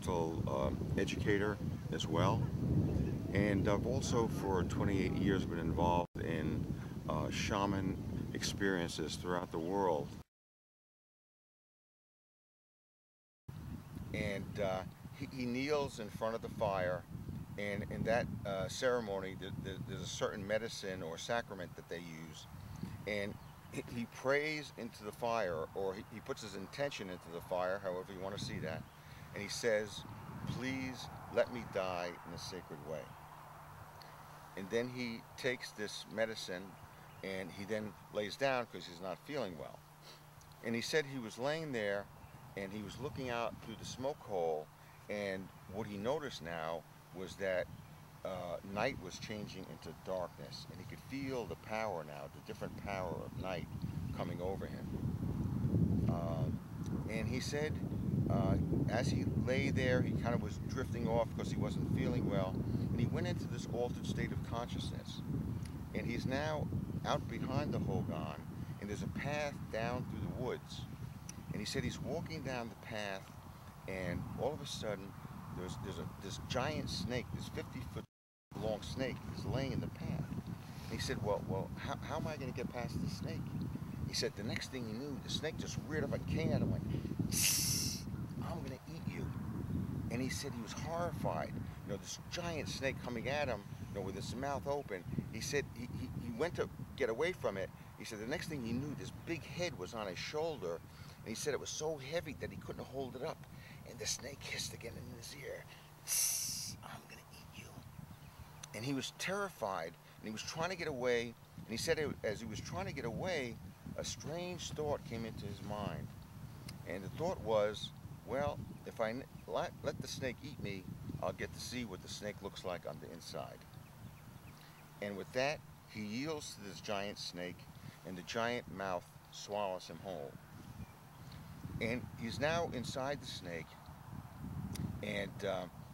environmental educator as well. And I've also, for 28 years, been involved in shaman experiences throughout the world. And he kneels in front of the fire, and in that ceremony, there's a certain medicine or sacrament that they use, and he prays into the fire, or he puts his intention into the fire, however you want to see that, and he says, "Please let me die in a sacred way." And then he takes this medicine, and he then lays down because he's not feeling well. And he said he was laying there, and he was looking out through the smoke hole, and what he noticed now was that night was changing into darkness, and he could feel the power now, the different power of night coming over him. And he said, as he lay there, he kind of was drifting off because he wasn't feeling well, and he went into this altered state of consciousness. And he's now out behind the Hogan, and there's a path down through the woods. And he said he's walking down the path, and all of a sudden, this giant snake, this 50-foot long snake, is laying in the path. And he said, well, how am I going to get past the snake? He said the next thing he knew, the snake just reared up a can and went, "I'm going to eat you." And he said he was horrified. This giant snake coming at him, with its mouth open. He said he went to get away from it. He said the next thing he knew, this big head was on his shoulder, and he said it was so heavy that he couldn't hold it up. And the snake hissed again in his ear, "I'm going to eat you." And he was terrified, and he was trying to get away. And he said as he was trying to get away, a strange thought came into his mind. And the thought was, well, if I let the snake eat me, I'll get to see what the snake looks like on the inside. And with that, he yields to this giant snake, and the giant mouth swallows him whole. And he's now inside the snake, and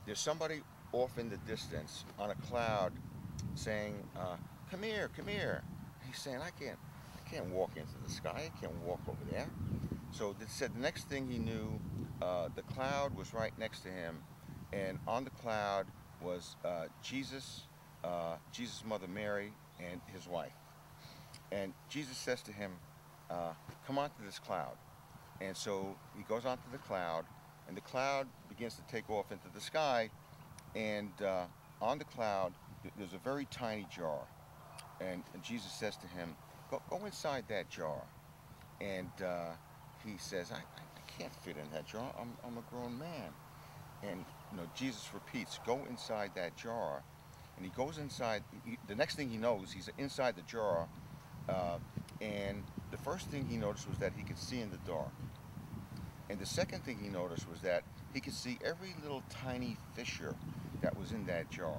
there's somebody off in the distance on a cloud saying, come here, come here. He's saying, I can't walk into the sky, I can't walk over there. So it said the next thing he knew, the cloud was right next to him, and on the cloud was Jesus' mother Mary, and his wife. And Jesus says to him, come onto this cloud. And so he goes onto the cloud, and the cloud begins to take off into the sky, and on the cloud there's a very tiny jar. And Jesus says to him, go inside that jar. And he says, I can't fit in that jar, I'm a grown man. And Jesus repeats, go inside that jar. And he goes inside. The next thing he knows, he's inside the jar, and the first thing he noticed was that he could see in the dark. And the second thing he noticed was that he could see every little tiny fissure that was in that jar.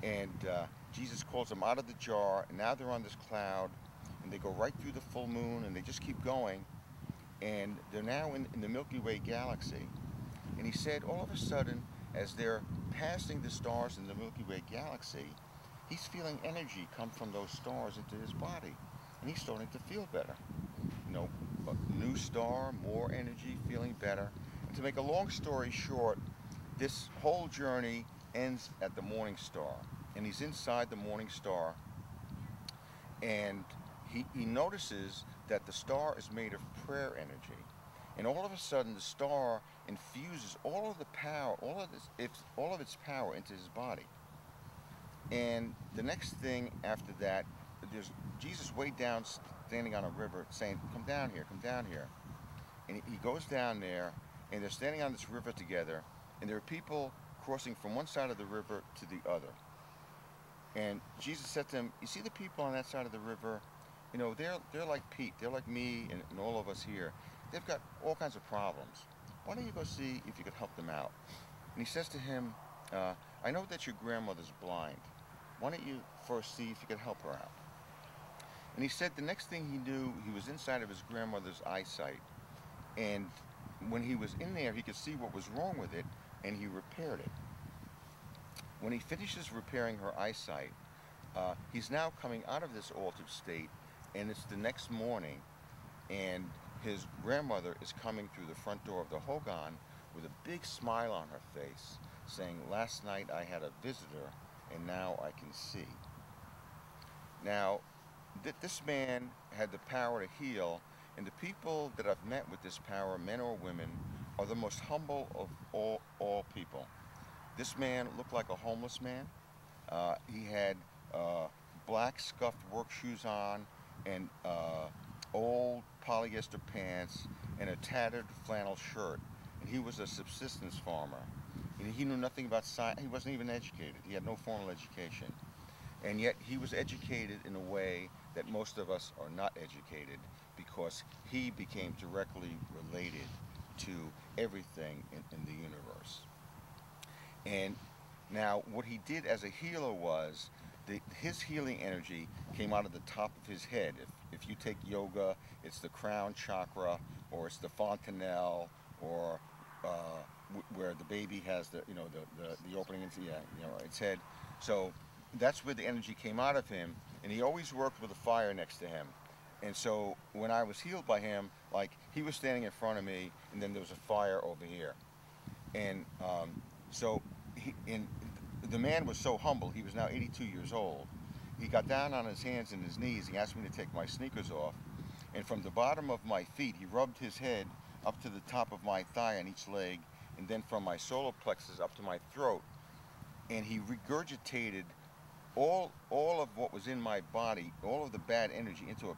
And Jesus calls them out of the jar, and now they're on this cloud, and they go right through the full moon, and they just keep going, and they're now in the Milky Way galaxy. And he said all of a sudden, as they're passing the stars in the Milky Way galaxy, he's feeling energy come from those stars into his body, and he's starting to feel better. A new star, more energy, feeling better. And to make a long story short, this whole journey ends at the morning star, and he's inside the morning star, and he notices that the star is made of prayer energy. And all of a sudden, the star infuses all of the power, all of its power into his body. And the next thing after that, there's Jesus way down, standing on a river, saying, come down here, come down here. And he goes down there, and they're standing on this river together, and there are people crossing from one side of the river to the other. And Jesus said to them, you see the people on that side of the river? They're like Pete, they're like me and all of us here. They've got all kinds of problems. Why don't you go see if you could help them out? And he says to him, I know that your grandmother's blind. Why don't you first see if you could help her out? And he said the next thing he knew, he was inside of his grandmother's eyesight. And when he was in there, he could see what was wrong with it, and he repaired it. When he finishes repairing her eyesight, he's now coming out of this altered state, and it's the next morning, and his grandmother is coming through the front door of the Hogan with a big smile on her face, saying, "Last night I had a visitor, and now I can see." Now, this man had the power to heal, and the people that I've met with this power, men or women, are the most humble of all people. This man looked like a homeless man. He had black scuffed work shoes on, and old polyester pants, and a tattered flannel shirt. And he was a subsistence farmer. And he knew nothing about science. He wasn't even educated. He had no formal education. And yet he was educated in a way that most of us are not educated, because he became directly related to everything in the universe. And now what he did as a healer was, his healing energy came out of the top of his head. If you take yoga, it's the crown chakra, or it's the fontanelle, or where the baby has the opening into its head. So that's where the energy came out of him, and he always worked with a fire next to him. And so when I was healed by him, like, he was standing in front of me, and then there was a fire over here. And the man was so humble. He was now 82 years old. He got down on his hands and his knees. He asked me to take my sneakers off. And from the bottom of my feet, he rubbed his head up to the top of my thigh on each leg, and then from my solar plexus up to my throat. And he regurgitated all of what was in my body, all of the bad energy, into a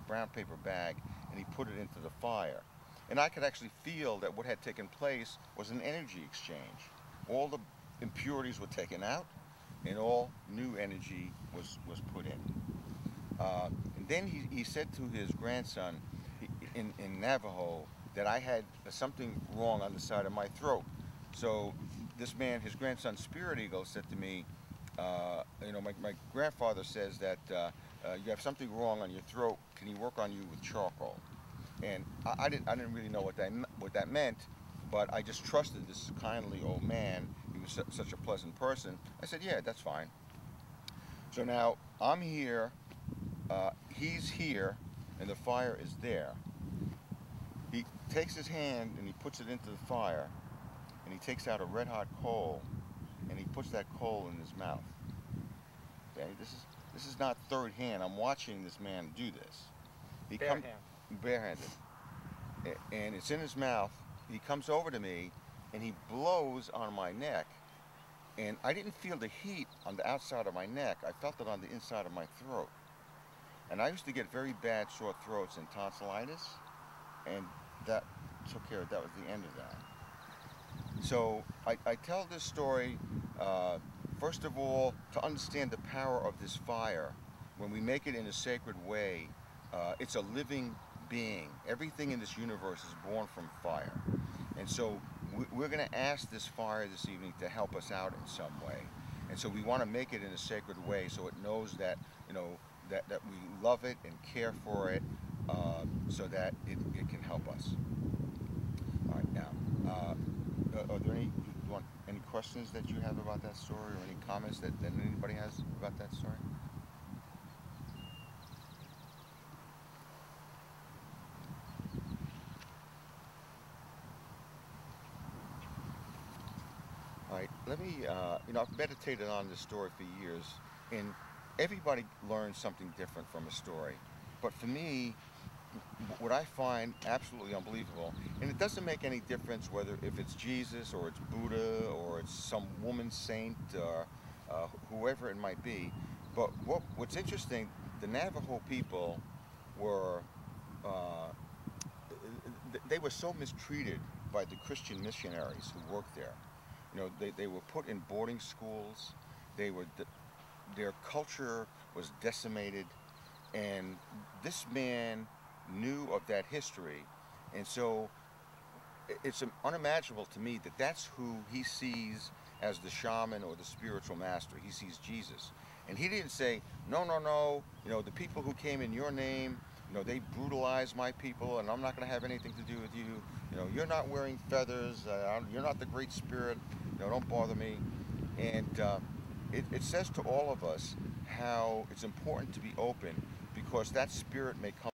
brown paper bag, and he put it into the fire. And I could actually feel that what had taken place was an energy exchange. All the impurities were taken out, and all new energy was put in. And then he said to his grandson in Navajo that I had something wrong on the side of my throat. So this man, his grandson Spirit Eagle, said to me, my grandfather says that you have something wrong on your throat. Can he work on you with charcoal? And I didn't really know what that meant, but I just trusted this kindly old man. He was such a pleasant person. I said, yeah, that's fine. So now I'm here, he's here, and the fire is there. He takes his hand and he puts it into the fire, and he takes out a red hot coal, and he puts that coal in his mouth. Okay, this is not third hand. I'm watching this man do this. Barehanded, and it's in his mouth. He comes over to me, and he blows on my neck, and I didn't feel the heat on the outside of my neck. I felt it on the inside of my throat. And I used to get very bad sore throats and tonsillitis, and that took care of that. Was the end of that. So I tell this story, first of all, to understand the power of this fire. When we make it in a sacred way, it's a living being. Everything in this universe is born from fire. And so we're going to ask this fire this evening to help us out in some way. And so we want to make it in a sacred way, so it knows that, that we love it and care for it, so that it can help us. All right, now, are there any questions that you have about that story, or any comments that anybody has about that story? All right, let me, I've meditated on this story for years, and everybody learns something different from a story. But for me, what I find absolutely unbelievable, and it doesn't make any difference whether if it's Jesus or it's Buddha or it's some woman saint or whoever it might be, but what's interesting, the Navajo people were, they were so mistreated by the Christian missionaries who worked there. They were put in boarding schools. Their culture was decimated, and this man knew of that history, and so it's unimaginable to me that that's who he sees as the shaman or the spiritual master. He sees Jesus, and he didn't say, no, the people who came in your name, they brutalized my people, and I'm not going to have anything to do with you. You're not wearing feathers. You're not the great spirit. Don't bother me. And it says to all of us how it's important to be open, because that spirit may come